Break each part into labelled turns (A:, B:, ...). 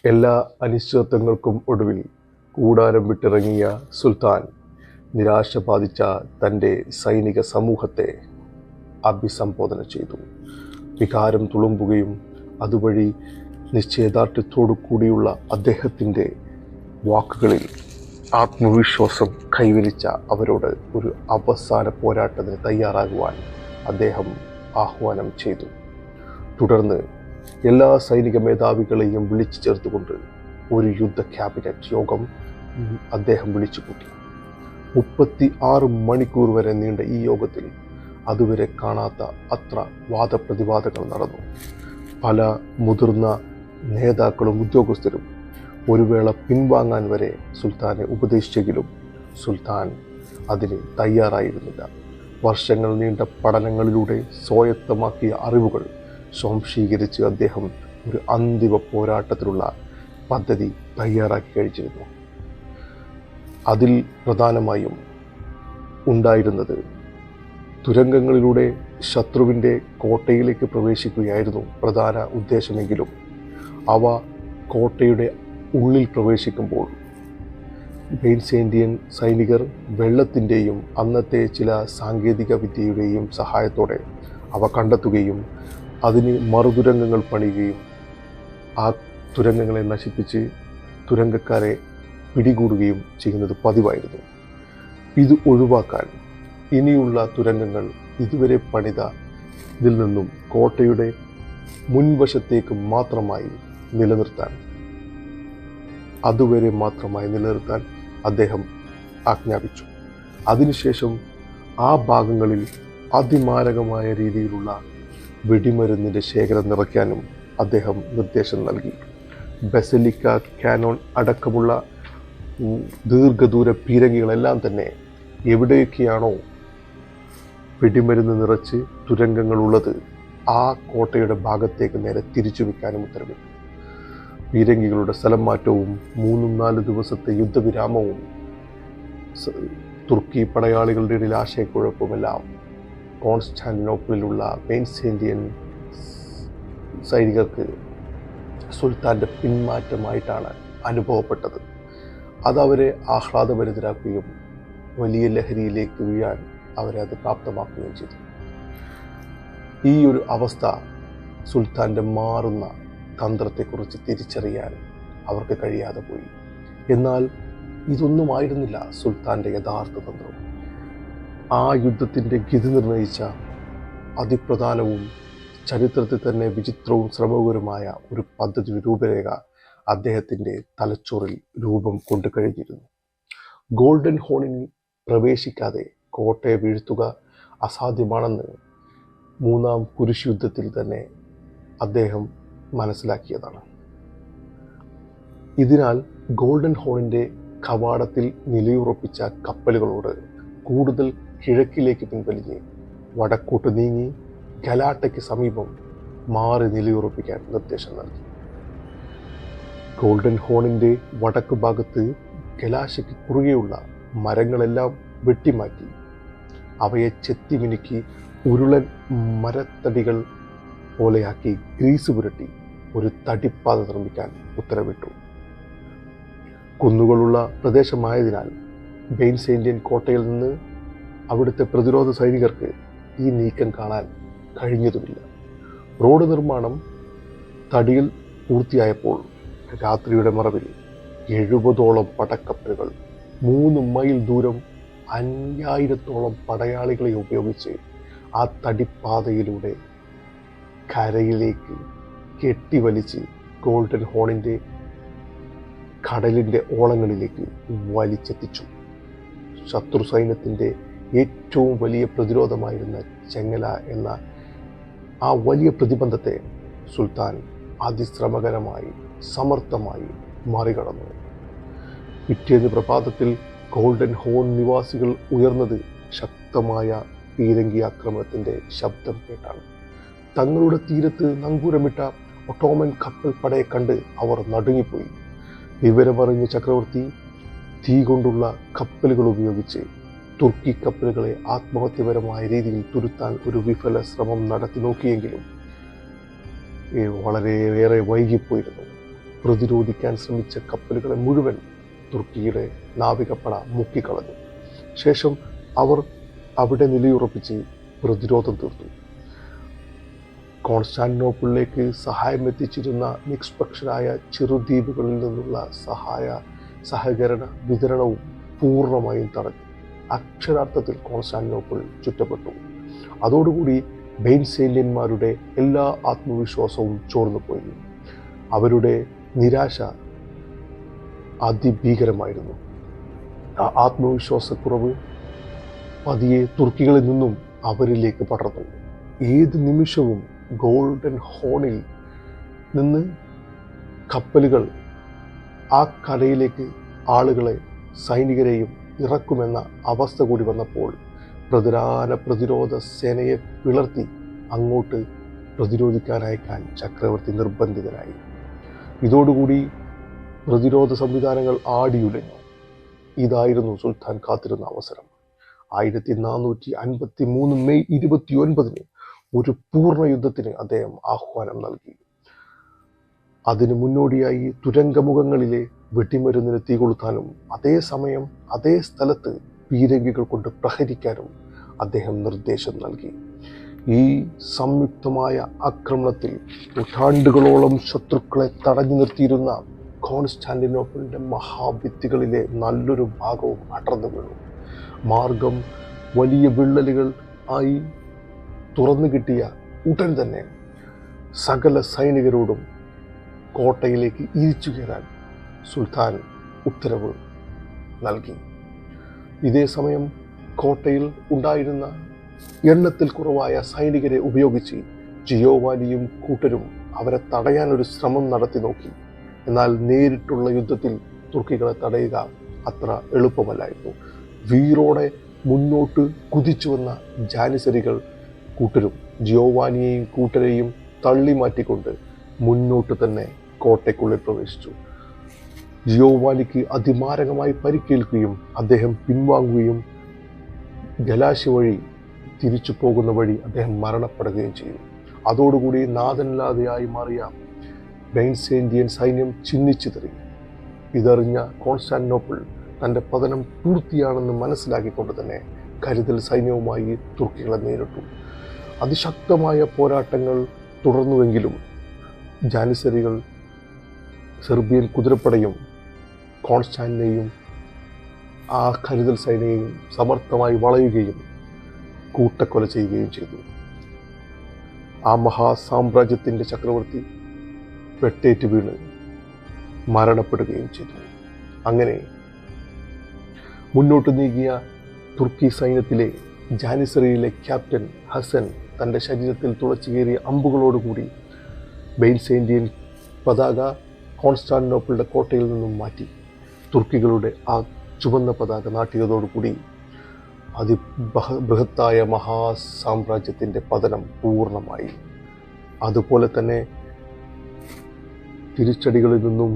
A: എല്ലാ അനിശ്ചിതത്വങ്ങൾക്കും ഒടുവിൽ കൂടാരം വിട്ടിറങ്ങിയ സുൽത്താൻ നിരാശ ബാധിച്ച തൻ്റെ സൈനിക സമൂഹത്തെ അഭിസംബോധന ചെയ്തു. വികാരം തുളുമ്പുകയും അതുവഴി നിശ്ചയദാർഢ്യത്തോടു കൂടിയുള്ള അദ്ദേഹത്തിൻ്റെ വാക്കുകളിൽ ആത്മവിശ്വാസം കൈവരിച്ച അവരോട് ഒരു അവസാന പോരാട്ടത്തിന് തയ്യാറാകുവാൻ അദ്ദേഹം ആഹ്വാനം ചെയ്തു. തുടർന്ന് എല്ലാ സൈനിക മേധാവികളെയും വിളിച്ചു ചേർത്തുകൊണ്ട് ഒരു യുദ്ധ ക്യാബിനറ്റ് യോഗം അദ്ദേഹം വിളിച്ചുകൂട്ടി. 36 മണിക്കൂർ വരെ നീണ്ട ഈ യോഗത്തിൽ അതുവരെ കാണാത്ത അത്ര വാദപ്രതിവാദങ്ങൾ നടന്നു. പല മുതിർന്ന നേതാക്കളും ഉദ്യോഗസ്ഥരും ഒരു വേള പിൻവാങ്ങാൻ വരെ സുൽത്താനെ ഉപദേശിച്ചെങ്കിലും സുൽത്താൻ അതിന് തയ്യാറായിരുന്നില്ല. വർഷങ്ങൾ നീണ്ട പഠനങ്ങളിലൂടെ സ്വായത്തമാക്കിയ അറിവുകൾ സ്വാംശീകരിച്ച് അദ്ദേഹം ഒരു അന്തിമ പോരാട്ടത്തിലുള്ള പദ്ധതി തയ്യാറാക്കി കഴിച്ചിരുന്നു. അതിൽ പ്രധാനമായും ഉണ്ടായിരുന്നത് തുരങ്കങ്ങളിലൂടെ ശത്രുവിൻ്റെ കോട്ടയിലേക്ക് പ്രവേശിക്കുകയായിരുന്നു പ്രധാന ഉദ്ദേശമെങ്കിലും അവ കോട്ടയുടെ ഉള്ളിൽ പ്രവേശിക്കുമ്പോൾ ബൈസന്റൈൻ സൈനികർ വെള്ളത്തിൻ്റെയും അന്നത്തെ ചില സാങ്കേതിക വിദ്യയുടെയും സഹായത്തോടെ അവ കണ്ടെത്തുകയും അതിന് മറുതുരങ്കങ്ങൾ പണിയുകയും ആ തുരങ്കങ്ങളെ നശിപ്പിച്ച് തുരങ്കക്കാരെ പിടികൂടുകയും ചെയ്യുന്നത് പതിവായിരുന്നു. ഇത് ഒഴിവാക്കാൻ ഇനിയുള്ള തുരങ്കങ്ങൾ ഇതുവരെ പണിത ഇതിൽ നിന്നും കോട്ടയുടെ മുൻവശത്തേക്ക് മാത്രമായി നിലനിർത്താൻ അദ്ദേഹം ആജ്ഞാപിച്ചു. അതിനുശേഷം ആ ഭാഗങ്ങളിൽ അതിമാരകമായ രീതിയിലുള്ള വെടിമരുന്നിൻ്റെ ശേഖരം നിറയ്ക്കാനും അദ്ദേഹം നിർദ്ദേശം നൽകി. ബസലിക്ക, കാനോൺ അടക്കമുള്ള ദീർഘദൂര പീരങ്കികളെല്ലാം തന്നെ എവിടെയൊക്കെയാണോ വെടിമരുന്ന് നിറച്ച് തുരങ്കങ്ങളുള്ളത് ആ കോട്ടയുടെ ഭാഗത്തേക്ക് നേരെ തിരിച്ചു വയ്ക്കാനും ഉത്തരവിട്ടു. പീരങ്കികളുടെ സ്ഥലം മാറ്റവും 3-4 ദിവസത്തെ യുദ്ധവിരാമവും തുർക്കി പടയാളികളുടെ ഇടയിൽ ആശയക്കുഴപ്പമെല്ലാം കോൺസ്റ്റാന്റിനോപ്പിളിലുള്ള ബൈസന്റൈൻ സൈനികർക്ക് സുൽത്താൻ്റെ പിന്മാറ്റമായിട്ടാണ് അനുഭവപ്പെട്ടത്. അതവരെ ആഹ്ലാദഭരിതരാക്കുകയും വലിയ ലഹരിയിലേക്ക് വീഴാൻ അവരെ അത് പ്രാപ്തമാക്കുകയും ചെയ്തു. ഈ ഒരു അവസ്ഥ സുൽത്താൻ്റെ മാറുന്ന തന്ത്രത്തെക്കുറിച്ച് തിരിച്ചറിയാൻ അവർക്ക് കഴിയാതെ പോയി. എന്നാൽ ഇതൊന്നുമായിരുന്നില്ല സുൽത്താൻ്റെ യഥാർത്ഥ തന്ത്രം. ആ യുദ്ധത്തിൻ്റെ ഗതി നിർണയിച്ച അതിപ്രധാനവും ചരിത്രത്തിൽ തന്നെ വിചിത്രവും ശ്രമകരമായ ഒരു പദ്ധതി രൂപരേഖ അദ്ദേഹത്തിൻ്റെ തലച്ചോറിൽ രൂപം കൊണ്ടു കഴിഞ്ഞിരുന്നു. ഗോൾഡൻ ഹോണിൽ പ്രവേശിക്കാതെ കോട്ടയെ വീഴ്ത്തുക അസാധ്യമാണെന്ന് 3-ാം കുരിശ് യുദ്ധത്തിൽ തന്നെ അദ്ദേഹം മനസ്സിലാക്കിയതാണ്. ഇതിനാൽ ഗോൾഡൻ ഹോണിൻ്റെ കവാടത്തിൽ നിലയുറപ്പിച്ച കപ്പലുകളോട് കൂടുതൽ കിഴക്കിലേക്ക് പിൻവലിഞ്ഞ് വടക്കോട്ട് നീങ്ങി ഗലാട്ടയ്ക്ക് സമീപം മാറി നിലയുറപ്പിക്കാൻ നിർദ്ദേശം നൽകി. ഗോൾഡൻ ഹോണിൻ്റെ വടക്ക് ഭാഗത്ത് ഗലാശയ്ക്ക് കുറുകെയുള്ള മരങ്ങളെല്ലാം വെട്ടിമാറ്റി അവയെ ചെത്തിമിനുക്കി ഉരുളൻ മരത്തടികൾ പോലെയാക്കി ഗ്രീസ് പുരട്ടി ഒരു തടിപ്പാത നിർമ്മിക്കാൻ ഉത്തരവിട്ടു. കുന്നുകളുള്ള പ്രദേശമായതിനാൽ ബൈസന്റൈൻ കോട്ടയിൽ നിന്ന് അവിടുത്തെ പ്രതിരോധ സൈനികർക്ക് ഈ നീക്കം കാണാൻ കഴിഞ്ഞതുമില്ല. റോഡ് നിർമ്മാണം തടിയിൽ പൂർത്തിയായപ്പോൾ രാത്രിയുടെ മറവിൽ 70ഓളം പടക്കപ്പലുകൾ 3 മൈൽ ദൂരം 5000ഓളം പടയാളികളെ ഉപയോഗിച്ച് ആ തടിപ്പാതയിലൂടെ കരയിലേക്ക് കെട്ടിവലിച്ച് ഗോൾഡൻ ഹോണിൻ്റെ കടലിൻ്റെ ഓളങ്ങളിലേക്ക് വലിച്ചെത്തിച്ചു. ശത്രു സൈന്യത്തിൻ്റെ ഏറ്റവും വലിയ പ്രതിരോധമായിരുന്ന ചെങ്ങല എന്ന ആ വലിയ പ്രതിബന്ധത്തെ സുൽത്താൻ അതിശ്രമകരമായി സമർത്ഥമായി മറികടന്നു. പിറ്റേന്ന് പ്രഭാതത്തിൽ ഗോൾഡൻ ഹോൺ നിവാസികൾ ഉയർന്നത് ശക്തമായ പീരങ്കി ആക്രമണത്തിൻ്റെ ശബ്ദം കേട്ടാണ്. തങ്ങളുടെ തീരത്ത് നങ്കൂരമിട്ട ഒട്ടോമൻ കപ്പൽ പടയെ കണ്ട് അവർ നടുങ്ങിപ്പോയി. വിവരമറിഞ്ഞ ചക്രവർത്തി തീ കൊണ്ടുള്ള കപ്പലുകൾ ഉപയോഗിച്ച് തുർക്കി കപ്പലുകളെ ആത്മഹത്യപരമായ രീതിയിൽ തുരുത്താൻ ഒരു വിഫല ശ്രമം നടത്തി നോക്കിയെങ്കിലും വളരെയേറെ വൈകിപ്പോയിരുന്നു. പ്രതിരോധിക്കാൻ ശ്രമിച്ച കപ്പലുകളെ മുഴുവൻ തുർക്കിയുടെ നാവികപ്പട മുക്കിക്കളഞ്ഞു. ശേഷം അവർ അവിടെ നിലയുറപ്പിച്ച് പ്രതിരോധം തീർത്തു. കോൺസ്റ്റാന്റിനോപ്പിളിലേക്ക് സഹായം എത്തിച്ചിരുന്ന നിഷ്പക്ഷരായ ചെറുദ്വീപുകളിൽ നിന്നുള്ള സഹകരണ വിതരണവും പൂർണ്ണമായും തടഞ്ഞു. അക്ഷരാർത്ഥത്തിൽ കോൺസ്റ്റാന്റിനോപ്പിൾ ചുറ്റപ്പെട്ടു. അതോടുകൂടി ബൈസന്റിയന്മാരുടെ എല്ലാ ആത്മവിശ്വാസവും ചോർന്നുപോയി. അവരുടെ നിരാശ അതിഭീകരമായിരുന്നു. ആ ആത്മവിശ്വാസക്കുറവ് പതിയെ തുർക്കികളിൽ നിന്നും അവരിലേക്ക് പടർന്നു. ഏത് നിമിഷവും ഗോൾഡൻ ഹോണിൽ നിന്ന് കപ്പലുകൾ ആ കരയിലേക്ക് ആളുകളെ, സൈനികരെയും ഇറക്കുമെന്ന അവസ്ഥ കൂടി വന്നപ്പോൾ പ്രതിരോധ സേനയെ പിളർത്തി അങ്ങോട്ട് പ്രതിരോധിക്കാൻ അയക്കാൻ ചക്രവർത്തി നിർബന്ധിതനായി. ഇതോടുകൂടി പ്രതിരോധ സംവിധാനങ്ങൾ ആടിയുലഞ്ഞു. ഇതായിരുന്നു സുൽത്താൻ കാത്തിരുന്ന അവസരം. 1453 മെയ് 29 ഒരു പൂർണ്ണ യുദ്ധത്തിന് അദ്ദേഹം ആഹ്വാനം നൽകി. അതിനു മുന്നോടിയായി തുരങ്കമുഖങ്ങളിലെ വെടിമരുന്നിന് തീകൊളുത്താനും അതേസമയം അതേ സ്ഥലത്ത് പീരങ്കികൾ കൊണ്ട് പ്രഹരിക്കാനും അദ്ദേഹം നിർദ്ദേശം നൽകി. ഈ സംയുക്തമായ ആക്രമണത്തിൽ നൂറ്റാണ്ടുകളോളം ശത്രുക്കളെ തടഞ്ഞു നിർത്തിയിരുന്ന കോൺസ്റ്റാന്റിനോപ്പിളിന്റെ മഹാഭിത്തികളിലെ നല്ലൊരു ഭാഗവും അടർന്നു വീണു. മാർഗം വലിയ വിള്ളലുകൾ ആയി തുറന്നു കിട്ടിയ ഉടൻ തന്നെ സകല സൈനികരോടും കോട്ടയിലേക്ക് ഇരിച്ചു കയറാൻ സുൽത്താൻ ഉത്തരവ് നൽകി. ഇതേ സമയം കോട്ടയിൽ ഉണ്ടായിരുന്ന എണ്ണത്തിൽ കുറവായ സൈനികരെ ഉപയോഗിച്ച് ജിയോവാനിയും കൂട്ടരും അവരെ തടയാനൊരു ശ്രമം നടത്തി നോക്കി. എന്നാൽ നേരിട്ടുള്ള യുദ്ധത്തിൽ തുർക്കികളെ തടയുക അത്ര എളുപ്പമല്ലായിരുന്നു. വീറോടെ മുന്നോട്ട് കുതിച്ചു വന്ന ജാനിസരികൾ കൂട്ടരും ജിയോവാനിയെയും കൂട്ടരെയും തള്ളി മാറ്റിക്കൊണ്ട് മുന്നോട്ട് തന്നെ കോട്ടയ്ക്കുള്ളിൽ പ്രവേശിച്ചു. ജിയോവാനിക്ക് അതിമാരകമായി പരിക്കേൽക്കുകയും അദ്ദേഹം പിൻവാങ്ങുകയും ഗലാശി വഴി തിരിച്ചു പോകുന്ന വഴി അദ്ദേഹം മരണപ്പെടുകയും ചെയ്തു. അതോടുകൂടി നാഥനില്ലാതെയായി മാറിയ ബൈസന്റിയൻ സൈന്യം ചിന്നിച്ചിതറി. ഇതറിഞ്ഞ കോൺസ്റ്റാന്റിനോപ്പിൾ തൻ്റെ പതനം പൂർത്തിയാണെന്ന് മനസ്സിലാക്കിക്കൊണ്ട് തന്നെ കരുതൽ സൈന്യവുമായി തുർക്കികളെ നേരിട്ടു. അതിശക്തമായ പോരാട്ടങ്ങൾ തുടർന്നുവെങ്കിലും ജാനിസരികൾ സെർബിയൻ കുതിരപ്പടയും കോൺസ്റ്റാന്റിനെയും ആ കരുതൽ സൈന്യവും സമർത്ഥമായി വളയുകയും കൂട്ടക്കൊല ചെയ്യുകയും ചെയ്തു. ആ മഹാസാമ്രാജ്യത്തിൻ്റെ ചക്രവർത്തി വെട്ടേറ്റ് വീണ് മരണപ്പെടുകയും ചെയ്തു. അങ്ങനെ മുന്നോട്ട് നീങ്ങിയ തുർക്കി സൈന്യത്തിലെ ജാനിസറിയിലെ ക്യാപ്റ്റൻ ഹസൻ തൻ്റെ ശരീരത്തിൽ തുളച്ചു കയറിയ അമ്പുകളോടുകൂടി ബൈസന്റിയൻ പതാക കോൺസ്റ്റാന്റിനോപ്പിളിന്റെ കോട്ടയിൽ നിന്നും മാറ്റി തുർക്കികളുടെ ആ ചുവന്ന പതാക നാട്ടിയതോടുകൂടി ബൃഹത്തായ മഹാസാമ്രാജ്യത്തിൻ്റെ പതനം പൂർണ്ണമായി. അതുപോലെ തന്നെ തിരിച്ചടികളിൽ നിന്നും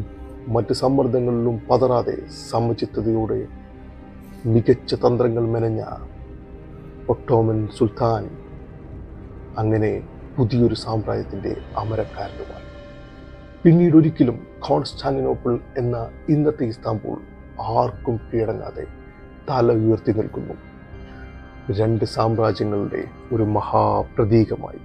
A: മറ്റ് സമ്മർദ്ദങ്ങളിലും പതറാതെ സമചിത്തതയോടെ മികച്ച തന്ത്രങ്ങൾ മെനഞ്ഞ ഒട്ടോമൻ സുൽത്താൻ അങ്ങനെ പുതിയൊരു സാമ്രാജ്യത്തിൻ്റെ അമരക്കാരനുമായി. പിന്നീട് ഒരിക്കലും കോൺസ്റ്റാന്റിനോപ്പിൾ എന്ന ഇന്നത്തെ ഇസ്താംബൂൾ ആർക്കും കീഴടങ്ങാതെ തല ഉയർത്തി നിൽക്കുന്നു. രണ്ട് സാമ്രാജ്യങ്ങളുടെ ഒരു മഹാപ്രതീകമായി.